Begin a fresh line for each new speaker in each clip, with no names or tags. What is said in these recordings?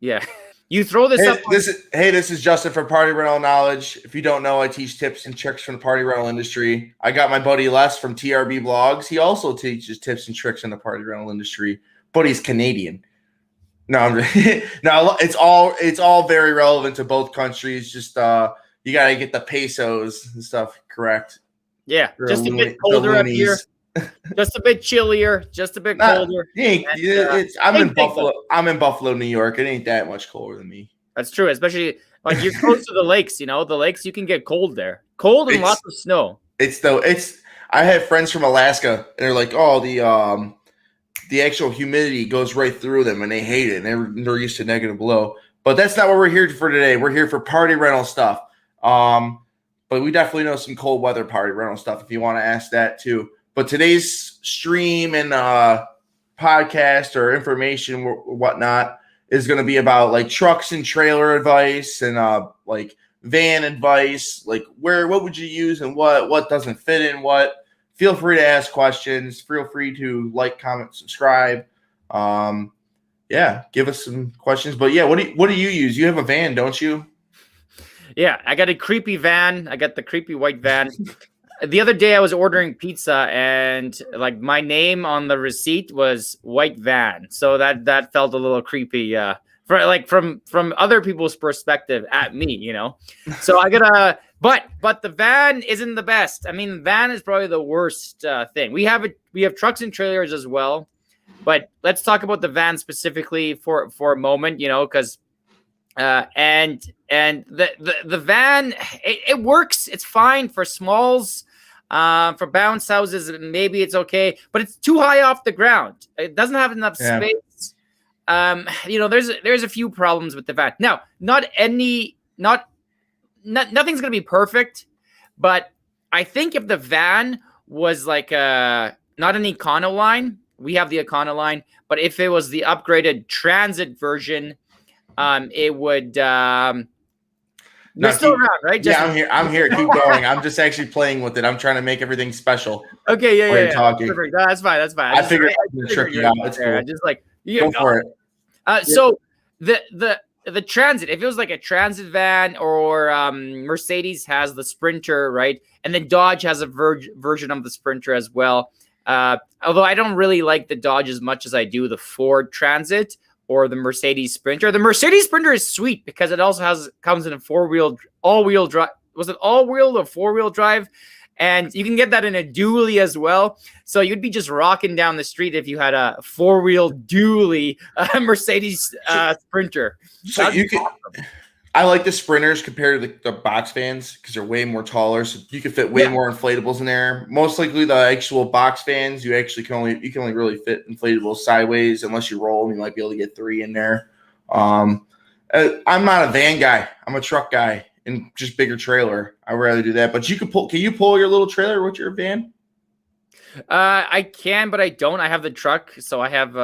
Yeah. You throw this up.
This is Justin from Party Rental Knowledge. If you don't know, I teach tips and tricks from the party rental industry. I got my buddy Les from TRB Blogs. He also teaches tips and tricks in the party rental industry, but he's Canadian. No, no, it's all very relevant to both countries. Just you got to get the pesos and stuff correct.
Yeah, just a bit colder up here. Just a bit chillier, just a bit colder.
I'm in Buffalo. I'm in Buffalo, New York. It ain't that much colder than me.
That's true, especially like you're close to the lakes. You know, the lakes you can get cold there, cold and lots of snow.
I have friends from Alaska, and they're like, oh, the actual humidity goes right through them, and they hate it. And they're used to negative below. But that's not what we're here for today. We're here for party rental stuff. But we definitely know some cold weather party rental stuff if you want to ask that too. But today's stream and podcast or information or whatnot is going to be about like trucks and trailer advice and like van advice, like what would you use and what doesn't fit in what. Feel free to ask questions. Feel free to like, comment, subscribe. Give us some questions. But yeah, what do you use? You have a van, don't you?
Yeah, I got a creepy van. I got the creepy white van. The other day I was ordering pizza and like my name on the receipt was white van. So that felt a little creepy from other people's perspective at me, you know. So I got but the van isn't the best. I mean, the van is probably the worst thing. We have trucks and trailers as well. But let's talk about the van specifically for a moment, you know, cuz and the van it works. It's fine for smalls. For bounce houses, maybe it's okay, but it's too high off the ground. It doesn't have enough space. You know, there's a few problems with the van. Now, nothing's gonna be perfect, but I think if the van was like not an Econoline, we have the Econoline, but if it was the upgraded Transit version, it would. You're still around, right?
Yeah, I'm here. Keep going. I'm just actually playing with it. I'm trying to make everything special.
Okay, yeah.
You're talking.
Perfect. No, that's fine.
I figured I trick you out. It's cool.
I just like
go for it.
So the Transit, if it was like a Transit van or Mercedes has the Sprinter, right? And then Dodge has a version of the Sprinter as well. Although I don't really like the Dodge as much as I do the Ford Transit or the Mercedes Sprinter. The Mercedes Sprinter is sweet because it also comes in a all-wheel drive. Was it all-wheel or four-wheel drive? And you can get that in a dually as well. So you'd be just rocking down the street if you had a four-wheel dually Mercedes Sprinter.
So you can. Awesome. I like the Sprinters compared to the box vans because they're way more taller, so you can fit way more inflatables in there. Most likely, the actual box vans, you can only really fit inflatables sideways unless you roll them. You might be able to get 3 in there. I'm not a van guy. I'm a truck guy and just bigger trailer. I'd rather do that. But can you pull your little trailer with your van?
I can, but I don't. I have the truck, so I have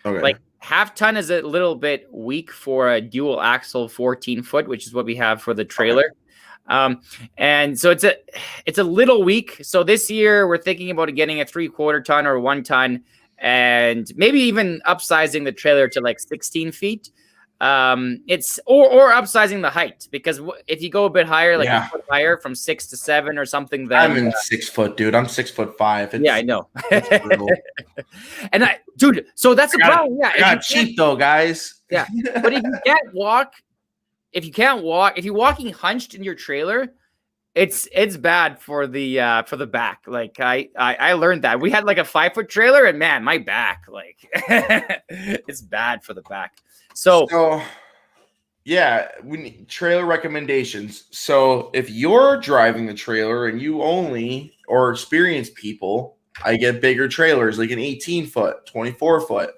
like. Half ton is a little bit weak for a dual axle 14-foot, which is what we have for the trailer. And so it's a little weak. So this year we're thinking about getting a 3/4 ton or 1 ton and maybe even upsizing the trailer to like 16 feet. It's or upsizing the height, because if you go a bit higher, like a foot higher from 6 to 7 or something, then
I'm in 6 foot, dude. I'm 6'5".
Yeah, I know. And dude, so that's a problem. Yeah,
I got cheap though, guys.
Yeah, but if you're walking hunched in your trailer, it's bad for the back. Like I learned that. We had like a 5-foot trailer, and man, my back, like it's bad for the back. So yeah, we need trailer recommendations. So if you're driving the trailer and you only or experienced people, I get bigger trailers, like an 18-foot, 24-foot.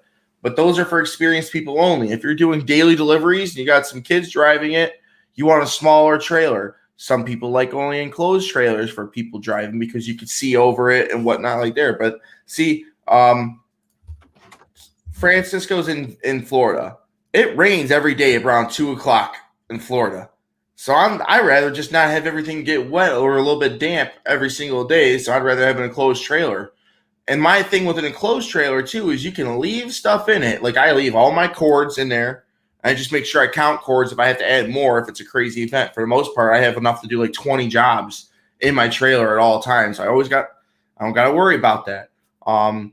But those are for experienced people only. If you're doing daily deliveries and you got some kids driving it, you want a smaller trailer. Some people like only enclosed trailers for people driving because you can see over it and whatnot like there. But see, Francisco's in Florida. It rains every day around 2 o'clock in Florida. So I'd rather just not have everything get wet or a little bit damp every single day. So I'd rather have an enclosed trailer. And my thing with an enclosed trailer too is you can leave stuff in it. Like I leave all my cords in there.
I just make sure I count cords if I have to add more if it's a crazy event. For the most part, I have enough to do like 20 jobs in my trailer at all times. I don't got to worry about that. I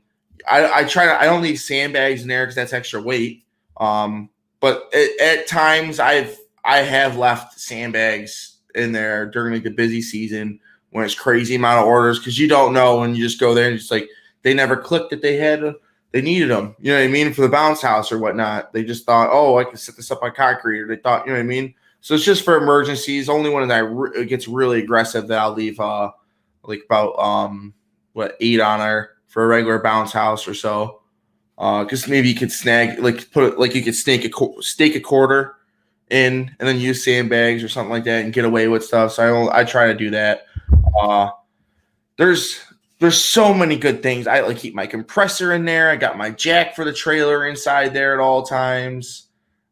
don't leave sandbags in there because that's extra weight. But at times I have left sandbags in there during like the busy season when it's crazy amount of orders, because you don't know when you just go there and just like they never clicked that they needed them. You know what I mean? For the bounce house or whatnot. They just thought, oh, I can set this up on concrete, or they thought, you know what I mean? So it's just for emergencies. Only when it gets really aggressive that I'll leave like about 8 on there for a regular bounce house or so. Because maybe you could snag, like put it, like you could stake a quarter in and then use sandbags or something like that and get away with stuff. So I try to do that. There's so many good things. I like keep my compressor in there. I got my jack for the trailer inside there at all times.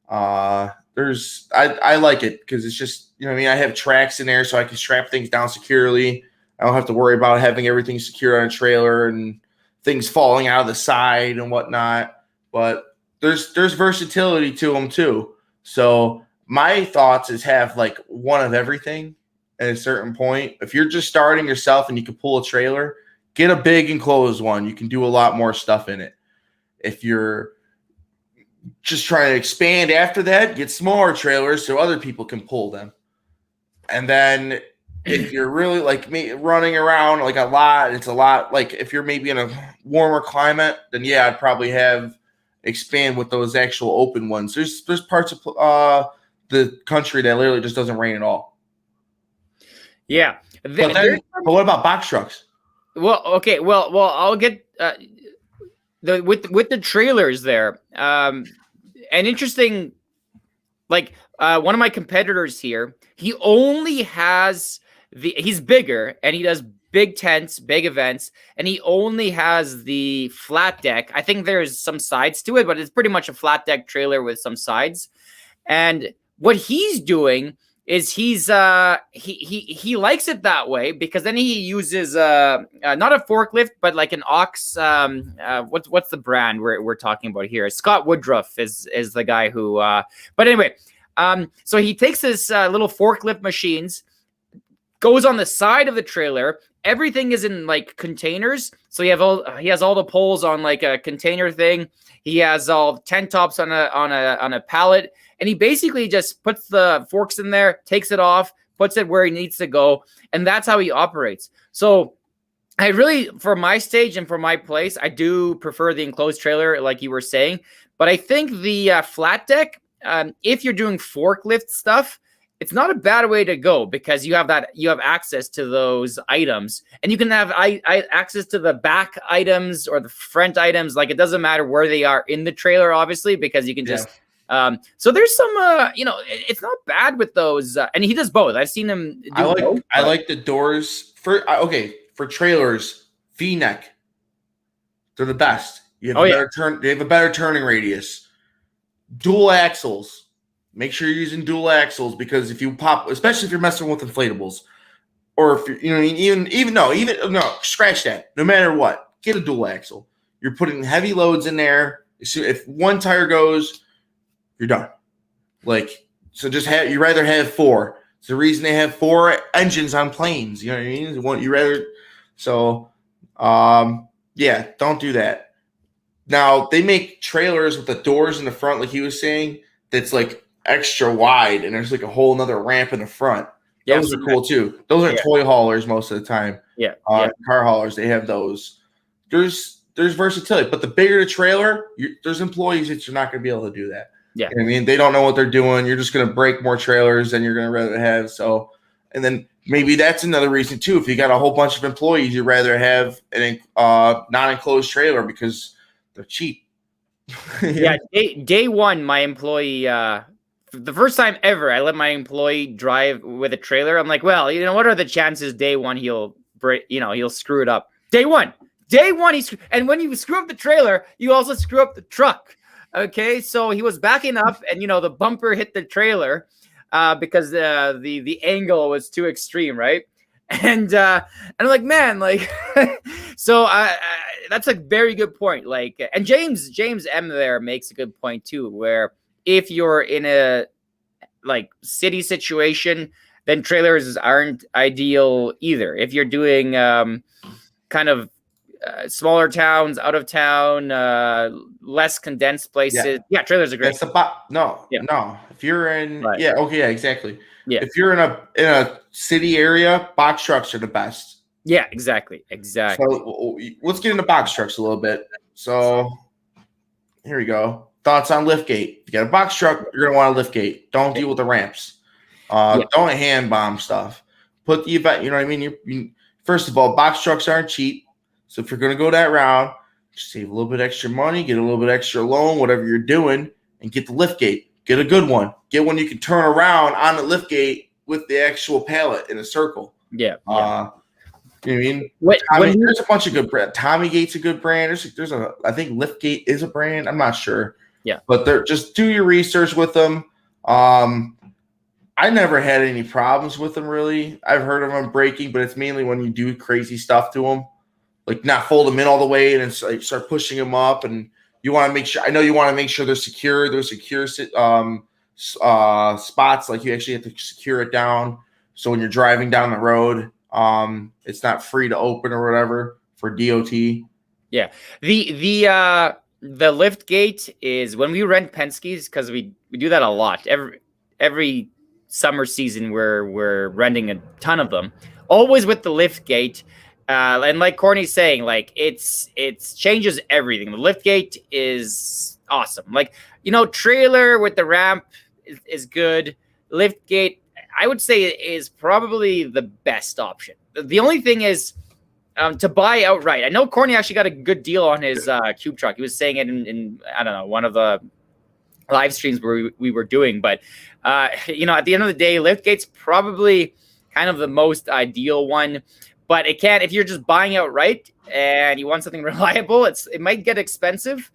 I like it because it's just, you know what I mean? I have tracks in there so I can strap things down securely. I don't have to worry about having everything secure on a trailer and things falling out of the side and whatnot. But there's versatility to them too. So my thoughts is have like one of everything at a certain point. If you're just starting yourself and you can pull a trailer, get a big enclosed one. You can do a lot more stuff in it. If you're just trying to expand after that, get smaller trailers so other people can pull them. And then if you're really like me running around like a lot, it's a lot. Like if you're maybe in a warmer climate, then yeah, I'd probably expand with those actual open ones. There's parts of the country that literally just doesn't rain at all.
Yeah.
But what about box trucks?
Well, okay. Well, I'll get with the trailers there. An interesting, like one of my competitors here, he only has he's bigger and he does big tents, big events, and he only has the flat deck. I think there's some sides to it, but it's pretty much a flat deck trailer with some sides. And what he's doing is he likes it that way because then he uses not a forklift but like an ox. What's the brand we're talking about here? Scott Woodruff is the guy who. But anyway, so he takes this little forklift machines, goes on the side of the trailer. Everything is in like containers. So he has all the poles on like a container thing. He has all tent tops on a pallet. And he basically just puts the forks in there, takes it off, puts it where he needs to go. And that's how he operates. So I really, for my stage and for my place, I do prefer the enclosed trailer, like you were saying. But I think the flat deck, if you're doing forklift stuff, it's not a bad way to go because you have access to those items, and you can have access to the back items or the front items. Like it doesn't matter where they are in the trailer, obviously, because you can just. So there's some, it's not bad with those, and he does both. I've seen him do both.
I like the doors for trailers, V-neck. They're the best. You have they have a better turning radius. Dual axles. Make sure you're using dual axles because if you pop, especially if you're messing with inflatables, or if you're, scratch that. No matter what, get a dual axle. You're putting heavy loads in there. So if one tire goes, you're done. Like, so you rather have 4. It's the reason they have 4 engines on planes. You know what I mean? Don't do that. Now, they make trailers with the doors in the front, like he was saying, that's like extra wide, and there's like a whole another ramp in the front. Those are cool too. Those are toy haulers most of the time. Car haulers, they have those. There's versatility, but the bigger the trailer, there's employees that you're not going to be able to do that.
Yeah,
you know what I mean, they don't know what they're doing. You're just going to break more trailers than you're going to rather have. So, and then maybe that's another reason too. If you got a whole bunch of employees, you'd rather have an non-enclosed trailer because they're cheap.
Yeah, day one, my employee, the first time ever, I let my employee drive with a trailer. I'm like, well, what are the chances day one he'll screw it up? Day one, and when you screw up the trailer, you also screw up the truck. Okay, so he was backing up, and the bumper hit the trailer because the angle was too extreme, right? And I'm like, man, like, so that's a very good point. Like, and James M there makes a good point too, where if you're in a like city situation, then trailers aren't ideal either. If you're doing kind of smaller towns, out of town, less condensed places, yeah, trailers are great.
That's the no,
Yeah.
no. If you're in,
Right.
yeah, okay, yeah, exactly.
Yeah.
If you're in a city area, box trucks are the best.
Yeah, exactly.
So let's get into box trucks a little bit. So here we go. Thoughts on liftgate. If you got a box truck, you're gonna want a liftgate. Don't deal with the ramps. Don't hand bomb stuff. Put the event. You know what I mean. First of all, box trucks aren't cheap. So if you're gonna go that route, just save a little bit extra money, get a little bit extra loan, whatever you're doing, and get the liftgate. Get a good one. Get one you can turn around on the liftgate with the actual pallet in a circle.
Yeah.
You know what I mean? There's a bunch of good brands. Tommygate's a good brand. I think Liftgate is a brand. I'm not sure.
Yeah.
But they're just do your research with them. I never had any problems with them really. I've heard of them breaking, but it's mainly when you do crazy stuff to them, like not fold them in all the way and then start pushing them up. And you want to make sure. I know you want to make sure they're secure. They're secure spots. Like you actually have to secure it down. So when you're driving down the road, it's not free to open or whatever for DOT.
Yeah. The lift gate is when we rent Penske's, because we do that a lot. Every summer season we're renting a ton of them. Always with the lift gate. And like Corny's saying, like it's changes everything. The lift gate is awesome. Like, trailer with the ramp is good. Lift gate, I would say, is probably the best option. The only thing is to buy outright. I know Corny actually got a good deal on his cube truck. He was saying it in I don't know, one of the live streams where we were doing. But, at the end of the day, liftgate's probably kind of the most ideal one. But it can, if you're just buying outright and you want something reliable, it might get expensive.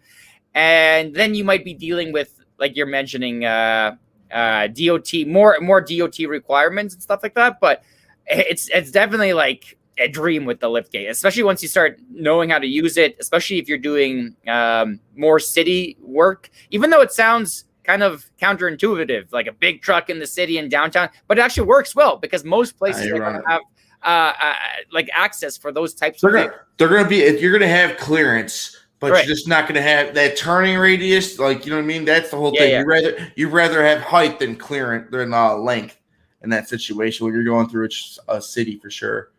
And then you might be dealing with, like you're mentioning, DOT, more DOT requirements and stuff like that. But it's definitely like a dream with the liftgate, especially once you start knowing how to use it, especially if you're doing more city work, even though it sounds kind of counterintuitive, like a big truck in the city and downtown, but it actually works well because most places have like access for those types of things.
They're going to be, if you're going to have clearance, but you're just not going to have that turning radius. Like, you know what I mean? That's the whole thing. Yeah. You'd rather have height than clearance, than length in that situation when you're going through a city for sure.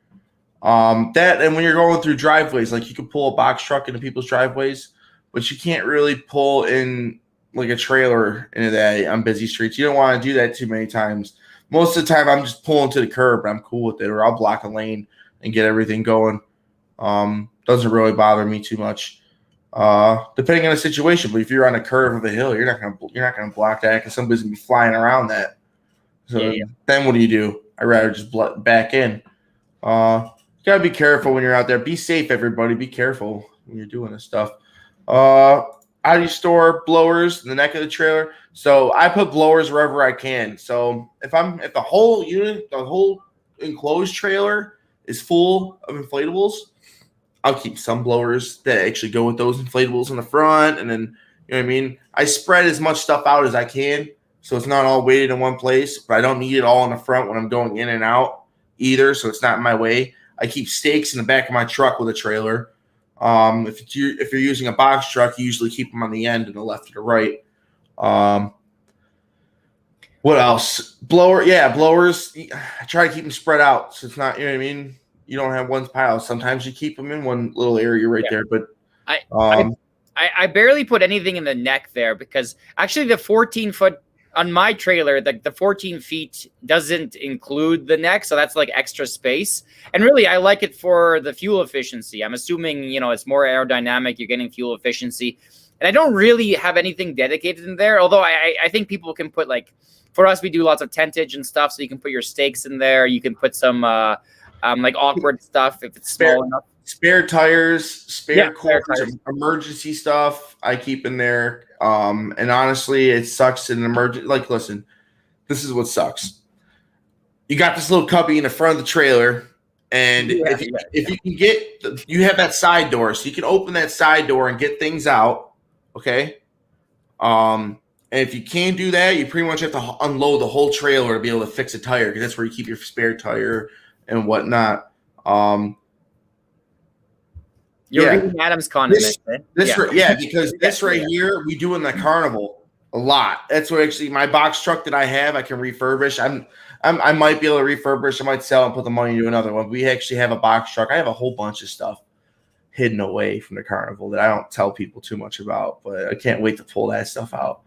That, and when you're going through driveways, like you can pull a box truck into people's driveways, but you can't really pull in like a trailer into that on busy streets. You don't want to do that too many times. Most of the time, I'm just pulling to the curb. And I'm cool with it, or I'll block a lane and get everything going. Doesn't really bother me too much, depending on the situation. But if you're on a curve of a hill, you're not gonna block that because somebody's gonna be flying around that. So then what do? I'd rather just back in. You gotta be careful when you're out there. Be safe, everybody. Be careful when you're doing this stuff. How do you store blowers in the neck of the trailer? So I put blowers wherever I can. So if the whole unit, the whole enclosed trailer is full of inflatables, I'll keep some blowers that actually go with those inflatables in the front. And then, you know what I mean? I spread as much stuff out as I can, so it's not all weighted in one place, but I don't need it all in the front when I'm going in and out either, so it's not in my way. I keep stakes in the back of my truck with a trailer. If you're using a box truck, you usually keep them on the end and the left or the right. What else? Blowers. I try to keep them spread out, so it's not, you know what I mean? You don't have one pile. Sometimes you keep them in one little area right there, but
I barely put anything in the neck there because actually the 14-foot on my trailer, the 14 feet doesn't include the neck, so that's like extra space. And really, I like it for the fuel efficiency. I'm assuming, it's more aerodynamic. You're getting fuel efficiency. And I don't really have anything dedicated in there, although I think people can put, like, for us, we do lots of tentage and stuff, so you can put your stakes in there. You can put some like awkward stuff if it's small enough.
Spare tires, spare cords, emergency stuff I keep in there. And honestly, it sucks in an emergency. Like, listen, this is what sucks. You got this little cubby in the front of the trailer, and if you can get, you have that side door, so you can open that side door and get things out, okay? And And if you can't do that, you pretty much have to unload the whole trailer to be able to fix a tire, because that's where you keep your spare tire and whatnot.
You're
Yeah.
reading Adam's condiment.
Because this right here we do in the carnival a lot. That's what actually my box truck that I have I can refurbish. I might be able to refurbish. I might sell and put the money into another one. We actually have a box truck. I have a whole bunch of stuff hidden away from the carnival that I don't tell people too much about, but I can't wait to pull that stuff out.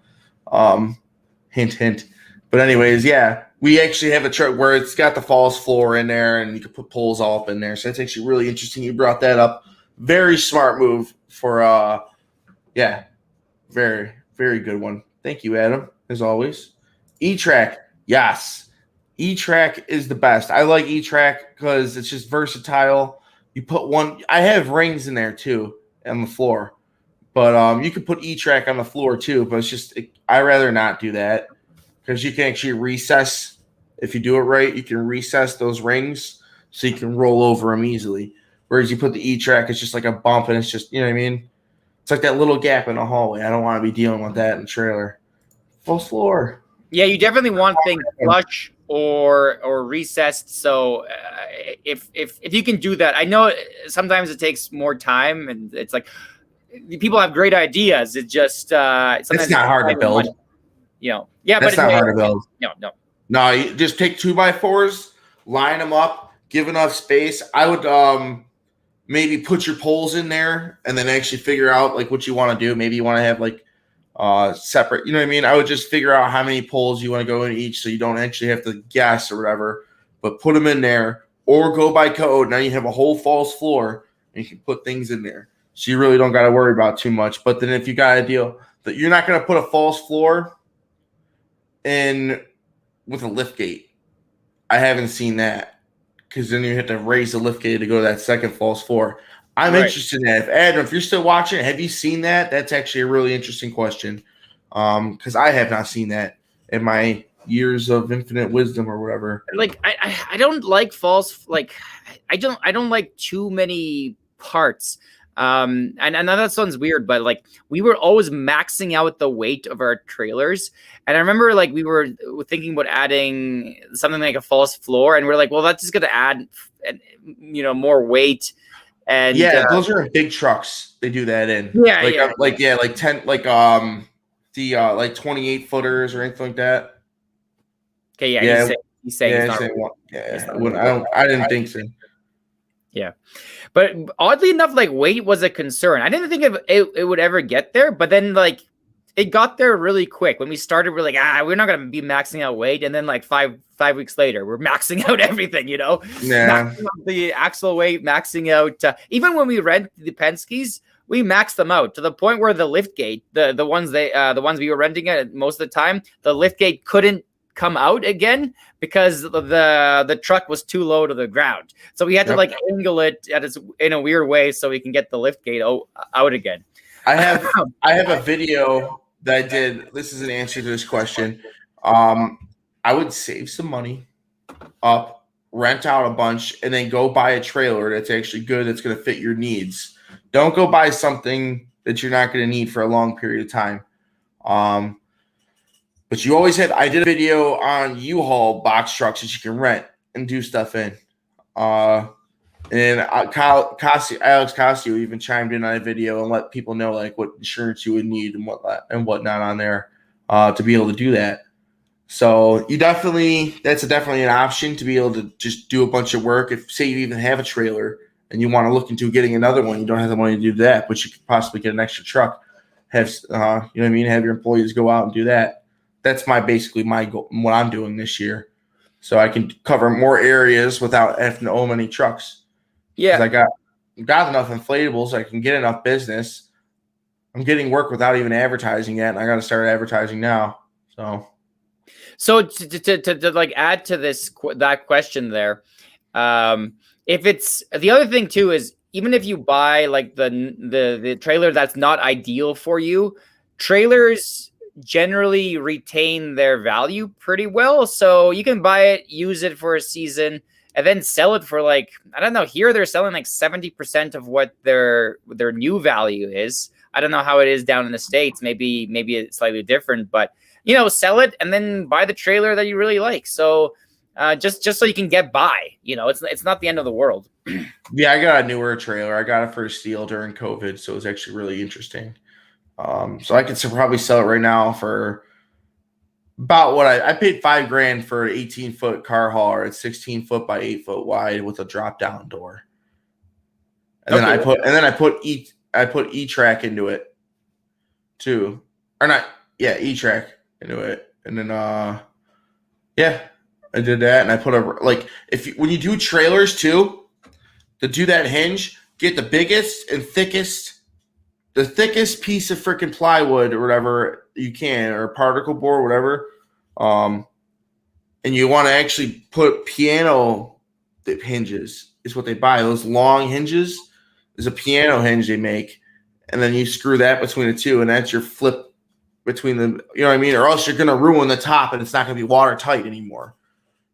Hint, hint. But anyways, yeah, we actually have a truck where it's got the false floor in there, and you can put poles all up in there. So that's actually really interesting. You brought that up. Very smart move for very, very good one. Thank you, Adam, as always. E-Track, yes. E-Track is the best. I like E-Track because it's just versatile. You put one, I have rings in there too on the floor, but you can put E-Track on the floor too, but it's just, I rather not do that because you can actually recess. If you do it right, you can recess those rings so you can roll over them easily. Whereas you put the E-Track, it's just like a bump, and it's just, you know what I mean? It's like that little gap in the hallway. I don't want to be dealing with that in the trailer. Full floor.
Yeah, you definitely want things flush or recessed. So if you can do that, I know sometimes it takes more time, and it's like people have great ideas. It just sometimes
it's not hard to build.
Money, you know, yeah,
that's
but
not hard to build.
No.
You just take 2x4s, line them up, give enough space. I would maybe put your poles in there and then actually figure out like what you want to do. Maybe you want to have like separate, you know what I mean? I would just figure out how many poles you want to go in each so you don't actually have to guess or whatever, but put them in there or go by code. Now you have a whole false floor and you can put things in there. So you really don't got to worry about too much. But then if you got a deal that you're not going to put a false floor in with a lift gate, I haven't seen that. Because then you have to raise the lift gate to go to that second false floor. I'm interested in that. Adam, if you're still watching, have you seen that? That's actually a really interesting question. Because I have not seen that in my years of infinite wisdom or whatever.
Like I don't like false, like I don't like too many parts. And I know that sounds weird, but like we were always maxing out the weight of our trailers. And I remember like we were thinking about adding something like a false floor, and we're like, well, that's just going to add, more weight. And
those are big trucks. They do that in. Like 10, like 28 footers or anything like that.
Okay, he's saying
I didn't think so.
Yeah. But oddly enough, like weight was a concern. I didn't think it would ever get there, but then like it got there really quick. When we started, we're like, we're not going to be maxing out weight. And then like five weeks later, we're maxing out everything,
Yeah.
Maxing out the axle weight, maxing out, even when we rent the Penske's, we maxed them out to the point where the lift gate, the ones we were renting at most of the time, the lift gate couldn't come out again because the truck was too low to the ground. So we had to like angle it in a weird way so we can get the lift gate out again.
I have a video that I did. This is an answer to this question. I would save some money up, rent out a bunch, and then go buy a trailer that's actually good, that's going to fit your needs. Don't go buy something that you're not going to need for a long period of time. But you always have. I did a video on U-Haul box trucks that you can rent and do stuff in. And Alex Cossio even chimed in on a video and let people know like what insurance you would need and whatnot on there to be able to do that. So that's definitely an option to be able to just do a bunch of work. If say you even have a trailer and you want to look into getting another one, you don't have the money to do that, but you could possibly get an extra truck. Have have your employees go out and do that. That's basically my goal, what I'm doing this year, so I can cover more areas without having to own any trucks.
Yeah,
I got enough inflatables. I can get enough business. I'm getting work without even advertising yet, and I got to start advertising now.
So to like add to that question there, if it's the other thing too is even if you buy like the trailer that's not ideal for you, trailers generally retain their value pretty well. So you can buy it, use it for a season, and then sell it for like, I don't know, here they're selling like 70% of what their new value is. I don't know how it is down in the States. Maybe it's slightly different, but sell it and then buy the trailer that you really like. So just so you can get by, it's not the end of the world.
Yeah, I got a newer trailer. I got it for a steal during COVID, so it was actually really interesting. So I could probably sell it right now for about what I paid $5,000 for an 18-foot car hauler. It's 16 foot by 8 foot wide with a drop down door. And then I put E-Track into it too. Or not, yeah, E-Track into it. And then yeah, I did that, and I put when you do trailers too, to do that hinge, get the biggest and thickest piece of freaking plywood or whatever you can, or particle board, whatever. And you want to actually put piano hinges is what they buy. Those long hinges is a piano hinge they make, and then you screw that between the two, and that's your flip between them. You know what I mean? Or else you're gonna ruin the top, and it's not gonna be watertight anymore.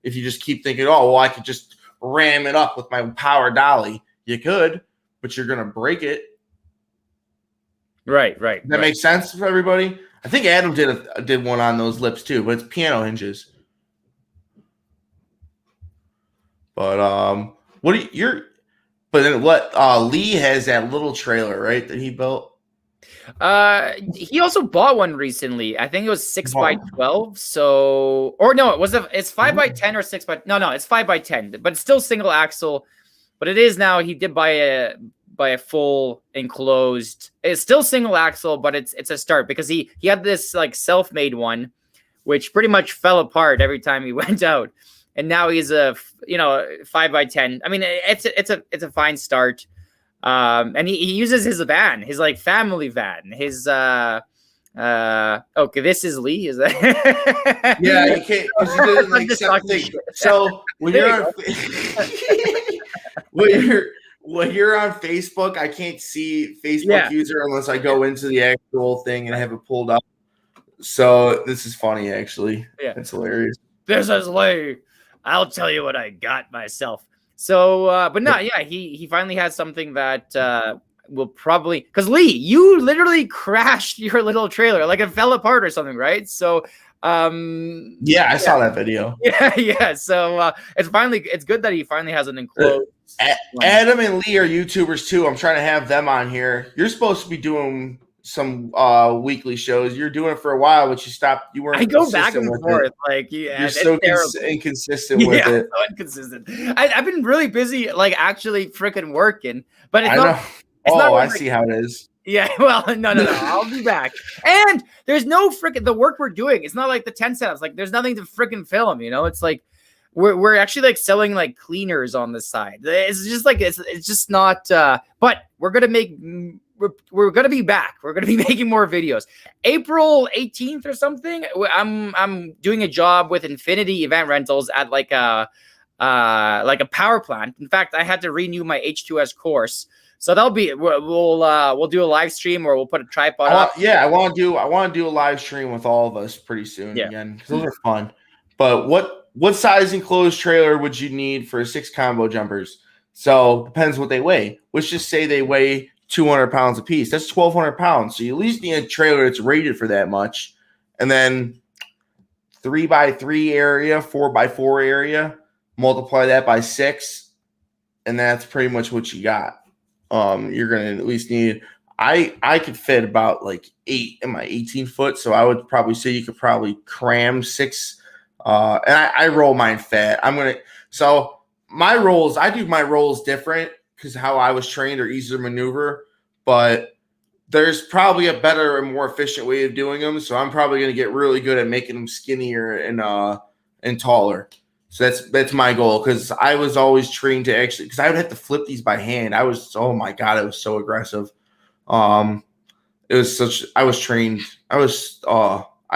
If you just keep thinking, oh well, I could just ram it up with my power dolly. You could, but you're gonna break it.
Right.
That makes sense for everybody. I think Adam did one on those lips too, but it's piano hinges. But Lee has that little trailer, right, that he built.
He also bought one recently. I think it was 6x12. So, or no, it's 5x10 or 6x. No, it's 5x10, but it's still single axle. But it is now. He did buy a full enclosed. It's still single axle, but it's a start, because he had this like self-made one, which pretty much fell apart every time he went out, and now he's a 5x10. I mean, it's a fine start. And he uses his van, his like family van, his okay, this is Lee, is that?
Yeah, you can't, because you didn't like something. So when you're on Facebook, I can't see Facebook user unless I go into the actual thing and I have it pulled up. So this is funny, actually. Yeah, it's hilarious.
This is Lee. I'll tell you what I got myself. So, but no, yeah, he finally has something that will probably, because Lee, you literally crashed your little trailer, like it fell apart or something, right? So,
yeah, I saw that video.
Yeah. So it's good that he finally has an enclosed.
Adam and Lee are YouTubers too. I'm trying to have them on here. You're supposed to be doing some weekly shows. You're doing it for a while, but you stopped. You weren't.
I go back and forth. Like,
you're so inconsistent with it.
So inconsistent. I've been really busy, like actually freaking working. But it's
I see how it is.
Yeah, well, no. I'll be back. And there's no freaking the work we're doing. It's not like the 10 setups. Like, there's nothing to freaking film. It's like we're actually like selling like cleaners on the side. It's just like it's just not. But we're gonna make. We're gonna be back. We're gonna be making more videos. April 18th or something. I'm doing a job with Infinity Event Rentals at like a power plant. In fact, I had to renew my H2S course, so that'll be we'll do a live stream, or we'll put a tripod up.
Yeah, I want to do a live stream with all of us pretty soon again, because those are fun. But what size enclosed trailer would you need for 6 combo jumpers? So depends what they weigh. Let's just say they weigh 200 pounds a piece. That's 1,200 pounds. So you at least need a trailer that's rated for that much. And then 3x3 area, 4x4 area, multiply that by 6, and that's pretty much what you got. You're gonna at least need. I could fit about like 8 in my 18 foot, so I would probably say you could probably cram 6. And I roll mine fat. So my rolls, I do my rolls different, because how I was trained are easier to maneuver, but there's probably a better and more efficient way of doing them. So I'm probably going to get really good at making them skinnier and taller. So that's my goal, because I was always trained to actually, because I would have to flip these by hand. Oh my God, it was so aggressive. I was trained. I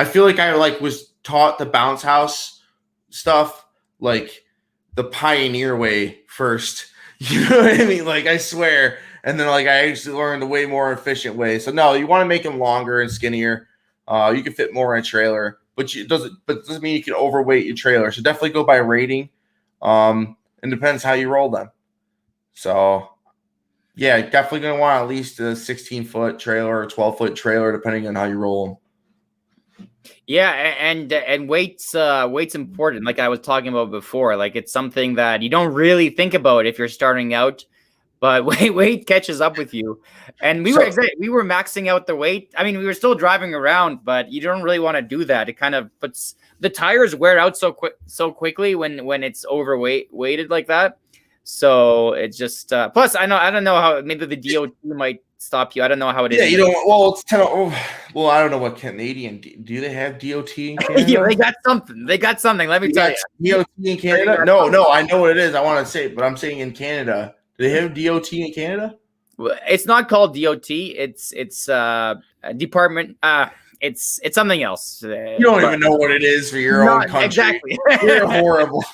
feel like I was taught the bounce house stuff like the pioneer way first. You know what I mean? Like, I swear. And then, like, I actually learned a way more efficient way. So, no, you want to make them longer and skinnier. You can fit more in a trailer, but it doesn't mean you can overweight your trailer. So, definitely go by rating. And depends how you roll them. So, yeah, definitely going to want at least a 16-foot trailer or 12-foot trailer, depending on how you roll them.
Yeah, and weight's important. Like I was talking about before, like it's something that you don't really think about if you're starting out, but weight catches up with you. And
So
we were maxing out the weight. I mean, we were still driving around, but you don't really want to do that. It kind of puts the tires wear out so quickly when it's weighted like that. So it's just plus I don't know how maybe the DOT might stop you. I don't know how it is.
yeah, you don't. Well, it's kind of. Well, I don't know what Canadian. Do they have DOT in Canada?
Yeah, they got something. They got something. Let me tell you.
DOT in Canada? No, I know what it is. I want to say, but I'm saying in Canada. Do they have DOT in Canada?
It's not called DOT. It's department. It's something else.
You don't even know what it is for your own country.
Exactly.
You're horrible.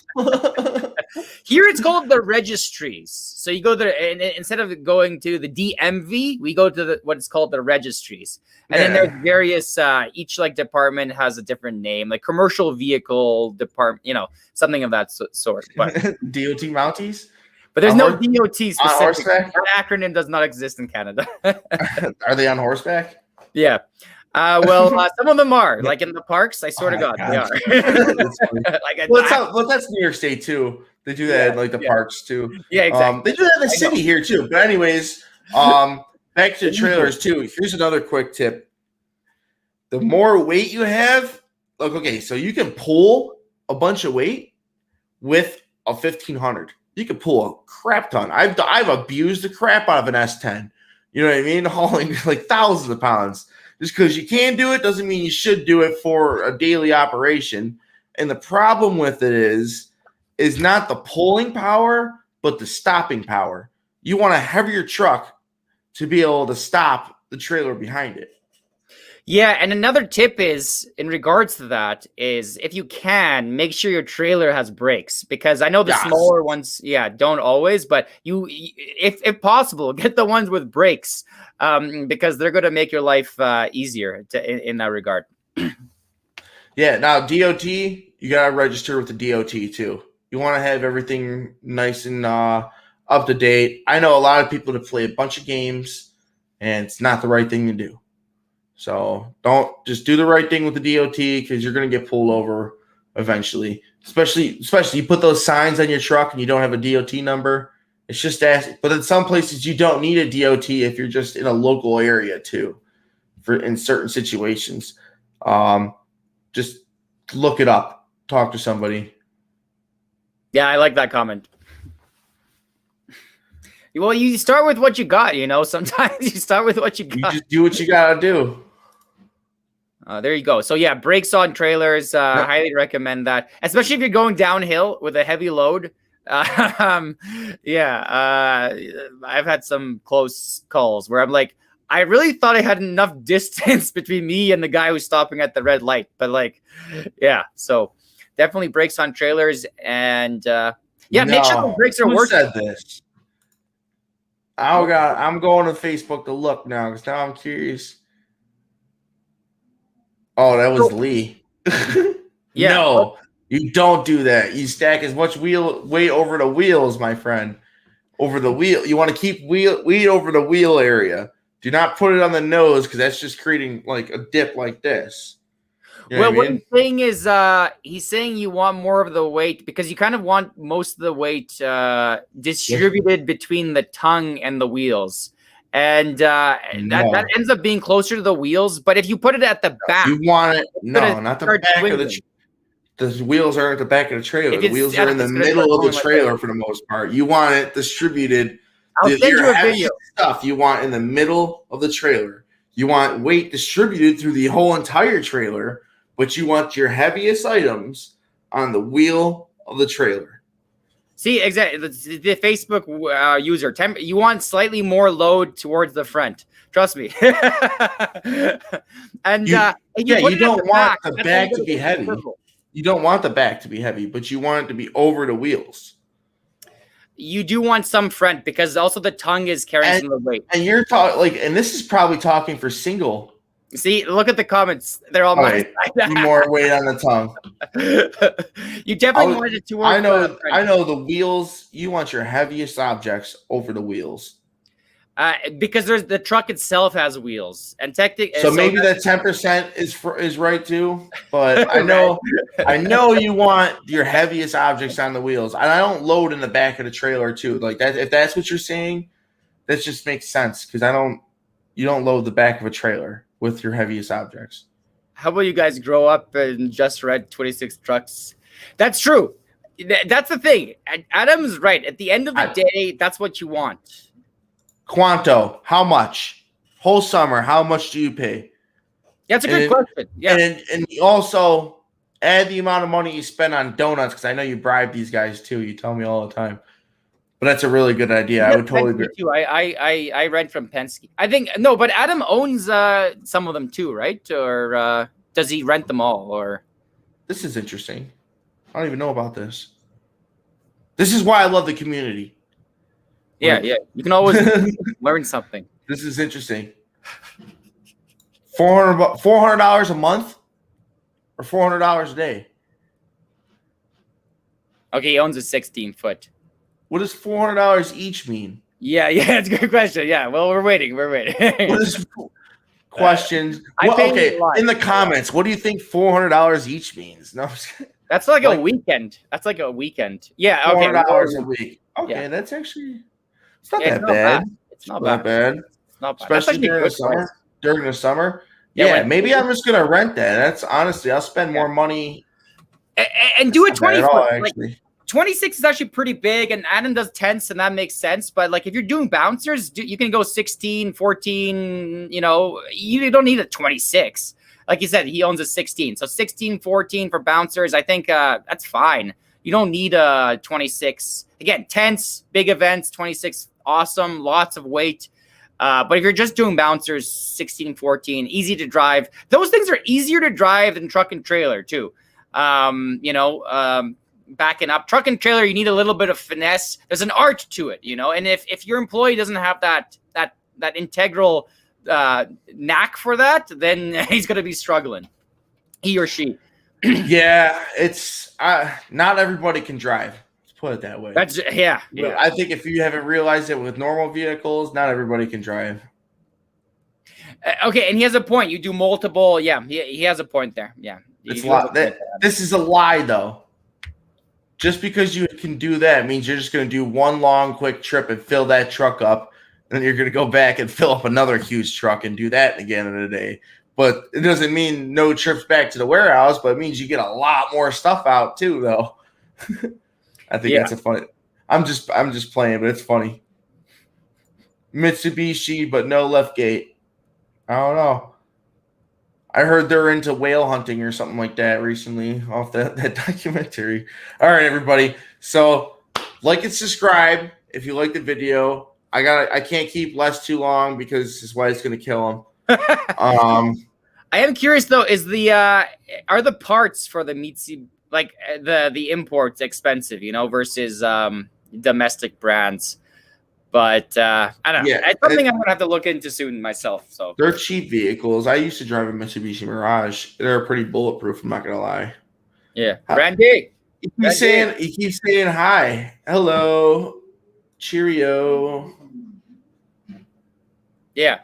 Here it's called the registries. So you go there, and instead of going to the DMV, we go to what's called the registries. And then there's various. Each like department has a different name, like commercial vehicle department. Something of that sort. But
DOT Mounties.
But there's no DOT specific.
That
acronym does not exist in Canada.
Are they on horseback?
Yeah. Well, some of them are. Like in the parks, I swear to God, they are.
Well, that's New York State too. They do that in like the parks too.
Yeah, exactly.
They do that in the city here too. But anyways, back to the trailers too. Here's another quick tip. The more weight you have, okay, so you can pull a bunch of weight with a 1500. You can pull a crap ton. I've abused the crap out of an S10. You know what I mean? Hauling like thousands of pounds. Just because you can do it doesn't mean you should do it for a daily operation. And the problem with it is not the pulling power, but the stopping power. You want a heavier truck to be able to stop the trailer behind it.
Yeah, and another tip is in regards to that is if you can make sure your trailer has brakes, because I know the smaller ones, don't always, but if possible, get the ones with brakes, because they're going to make your life easier in that regard.
Yeah. Now DOT, you got to register with the DOT too. You want to have everything nice and up to date. I know a lot of people that play a bunch of games, and it's not the right thing to do. So don't just do the right thing with the DOT, because you're going to get pulled over eventually. Especially you put those signs on your truck and you don't have a DOT number. It's just asking. But in some places you don't need a DOT if you're just in a local area too, in certain situations. Just look it up. Talk to somebody.
Yeah, I like that comment. Well, you start with what you got, Sometimes you start with what you got.
You just do what you got to do.
There you go. So, yeah, brakes on trailers. Highly recommend that, especially if you're going downhill with a heavy load. I've had some close calls where I'm like, I really thought I had enough distance between me and the guy who's stopping at the red light. But, so definitely brakes on trailers. And, make sure the brakes are working.
Who said this? Oh God, I'm going to Facebook to look now because now I'm curious. Oh, that was Lee. No, you don't do that. You stack as much weight over the wheels, my friend. Over the wheel. You want to keep weight over the wheel area. Do not put it on the nose, because that's just creating like a dip like this.
You know what he's saying is he's saying you want more of the weight, because you kind of want most of the weight distributed between the tongue and the wheels. And that ends up being closer to the wheels. But if you put it at the back,
you want it. No, not the back of the wheels are at the back of the trailer. The wheels are in the middle of the trailer for the most part. You want it distributed.
I'll send you a video.
Stuff you want in the middle of the trailer. You want weight distributed through the whole entire trailer, but you want your heaviest items on the wheel of the trailer.
See, exactly. The Facebook user, you want slightly more load towards the front. Trust me. And you
don't want the back to be heavy. You don't want the back to be heavy, but you want it to be over the wheels.
You do want some front, because also the tongue is carrying some of the weight.
And you're talking and this is probably talking for single.
See, look at the comments. They're all
right. More weight on the tongue.
You definitely want it to work.
I know the wheels. You want your heaviest objects over the wheels.
Because the truck itself has wheels, and
So maybe that 10% is right too. But I know you want your heaviest objects on the wheels, and I don't load in the back of the trailer too. Like that, if that's what you're saying, that just makes sense because you don't load the back of a trailer with your heaviest objects.
How about you guys grow up and just read 26 trucks? That's true. That's the thing. Adam's right. At the end of the day, that's what you want.
Quanto, how much? Whole summer, how much do you pay?
That's a good question. Yeah.
And also add the amount of money you spend on donuts, because I know you bribe these guys too. You tell me all the time. But that's a really good idea. I would totally agree.
Too. I rent from Penske. I think no, but Adam owns some of them too, right? Or does he rent them all? Or
this is interesting. I don't even know about this. This is why I love the community.
Yeah. You can always learn something.
This is interesting. $400 a month or $400 a day?
Okay, he owns a 16-foot.
What does $400 each mean?
Yeah, it's a good question. Yeah, well, we're waiting.
What is questions? Okay, in the comments, what do you think $400 each means? No,
that's like a weekend. That's like a weekend. Yeah, okay.
$400 a week. Okay, that's actually it's not that bad.
It's not bad. It's not bad.
Especially during the summer. During the summer. Yeah, maybe I'm just gonna rent that. That's honestly, I'll spend more money.
And do it 20 foot. Like, 26 is actually pretty big, and Adam does tents, and that makes sense. But like, if you're doing bouncers, you can go 16, 14. You know, you don't need a 26. Like you said, he owns a 16, so 16, 14 for bouncers. I think that's fine. You don't need a 26. Again, tents, big events, 26, awesome, lots of weight. But if you're just doing bouncers, 16, 14, easy to drive. Those things are easier to drive than truck and trailer too. Backing up truck and trailer, you need a little bit of finesse. There's an art to it, and if your employee doesn't have that integral knack for that, then he's going to be struggling, he or she.
Yeah, it's not everybody can drive. Let's put it that way.
That's yeah.
I think if you haven't realized it with normal vehicles, not everybody can drive.
Okay, and he has a point. You do multiple. Yeah, he has a point there. Yeah,
it's a lot. This is a lie, though. Just because you can do that means you're just going to do one long, quick trip and fill that truck up. And then you're going to go back and fill up another huge truck and do that again in a day. But it doesn't mean no trips back to the warehouse, but it means you get a lot more stuff out too, though. I think that's a funny. I'm just playing, but it's funny. Mitsubishi, but no left gate. I don't know. I heard they're into whale hunting or something like that recently off that documentary. All right, everybody. So like and subscribe if you like the video. I can't keep Les too long because his wife's gonna kill him. I
am curious though, are the parts for the Mitsubishi, like the imports, expensive, versus domestic brands? But I don't know. Yeah, it's something I'm gonna have to look into soon myself. So
they're cheap vehicles. I used to drive a Mitsubishi Mirage. They're pretty bulletproof. I'm not gonna lie.
Yeah, Randy.
He keeps saying hi, hello, cheerio.
Yeah.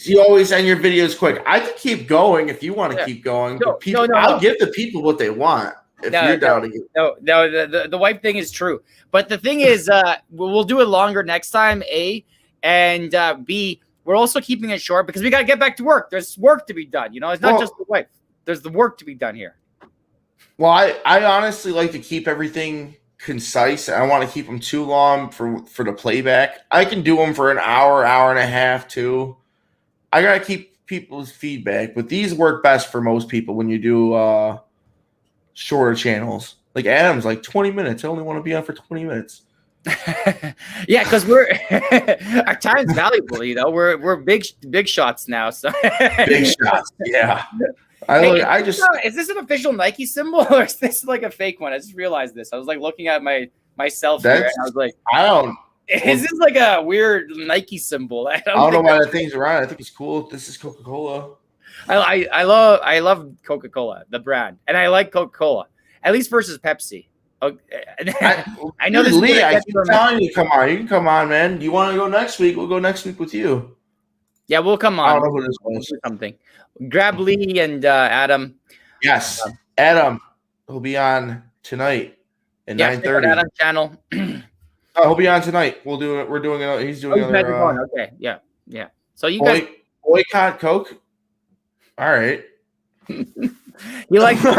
You always end your videos quick. I can keep going if you want to keep going. But I'll give the people what they want. If you're doubting it.
No, the wife thing is true. But the thing is, we'll do it longer next time, A. And B, we're also keeping it short because we got to get back to work. There's work to be done. It's not just the wife. There's the work to be done here.
Well, I honestly like to keep everything concise. I don't want to keep them too long for the playback. I can do them for an hour, hour and a half too. I got to keep people's feedback. But these work best for most people when you do shorter channels. Like Adam's like 20 minutes. I only want to be on for 20 minutes.
Yeah, because our time's valuable, We're big shots now. So
big shots, yeah.
Is this an official Nike symbol or is this like a fake one? I just realized this. I was like looking at myself here and I was like, is this like a weird Nike symbol? I don't
know why that thing's around. I think it's cool. This is Coca-Cola.
I love Coca-Cola, the brand, and I like Coca-Cola, at least versus Pepsi. Okay. I know this is
Lee,
gonna
I
get
keep
you, man.
telling you, come on. You can come on, man. Do you want to go next week? We'll go next week with you.
Yeah, we'll come
I
on.
don't know who this
We'll
was.
do something. Grab Lee and Adam.
Yes, Adam. He'll be on tonight at
Yeah, check out
9:30.
Adam's channel.
Oh, he'll be on tonight. We'll do it. We're doing it. He's doing
You guys are going.
another
Okay, yeah. So you guys,
boycott Coke. All right.
you like
just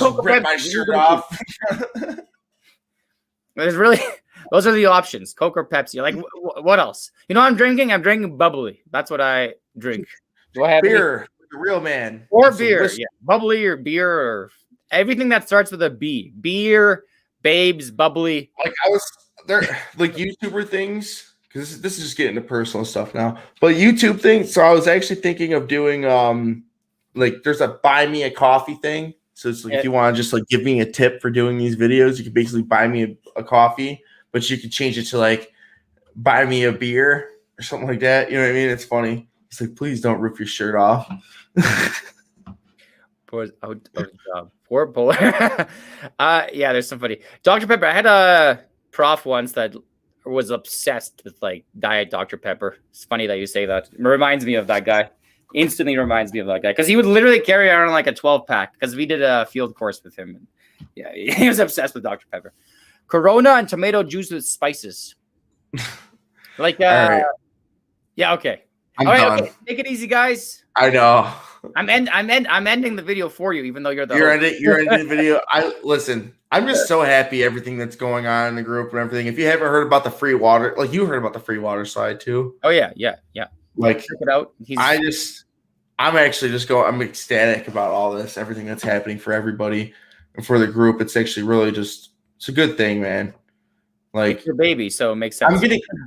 Coke or
rip my
Pepsi?
shirt off.
There's really those are the options: Coke or Pepsi. Like what else? You know what I'm drinking? I'm drinking bubbly. That's what I drink. Do I have
beer? The real man.
or beer? Yeah, bubbly or beer or everything that starts with a B. Beer, babes, bubbly.
Like I was there, like YouTuber things. Because this is just getting into personal stuff now. But YouTube things. So I was actually thinking of doing like there's a buy me a coffee thing. So it's like if you want to just like give me a tip for doing these videos, you can basically buy me a coffee, but you can change it to like buy me a beer or something like that. You know what I mean? It's funny. It's like, please don't rip your shirt off.
Poor Polar. Yeah, there's some funny. Dr. Pepper. I had a prof once that was obsessed with like Diet Dr. Pepper. It's funny that you say that. It reminds me of that guy. Instantly reminds me of that guy because he would literally carry around like a 12-pack because we did a field course with him. And yeah, he was obsessed with Dr. Pepper. Corona and tomato juice with spices. Like,
right.
Yeah, okay.
I'm
All right,
done.
okay. Take it easy, guys.
I know.
I'm ending the video for you, even though you're the
You're
host.
ending the video. Listen. I'm just so happy everything that's going on in the group and everything. If you haven't heard about the free water, like you heard about the free water slide too.
Oh yeah.
Like
check it out.
I'm ecstatic about all this, everything that's happening for everybody and for the group. It's actually really it's a good thing, man. Like
it's your baby, so it makes sense.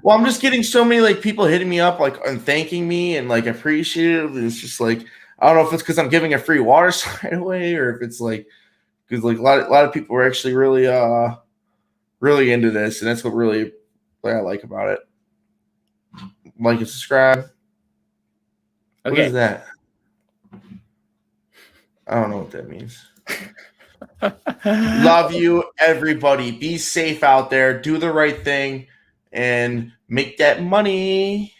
I'm just getting so many like people hitting me up like and thanking me and like appreciative. It's just like I don't know if it's because I'm giving a free water slide away or if it's like because like a lot of people are actually really really into this, and that's what really I like about it. Like and subscribe. Okay. What is that? I don't know what that means. Love you, everybody. Be safe out there. Do the right thing and make that money.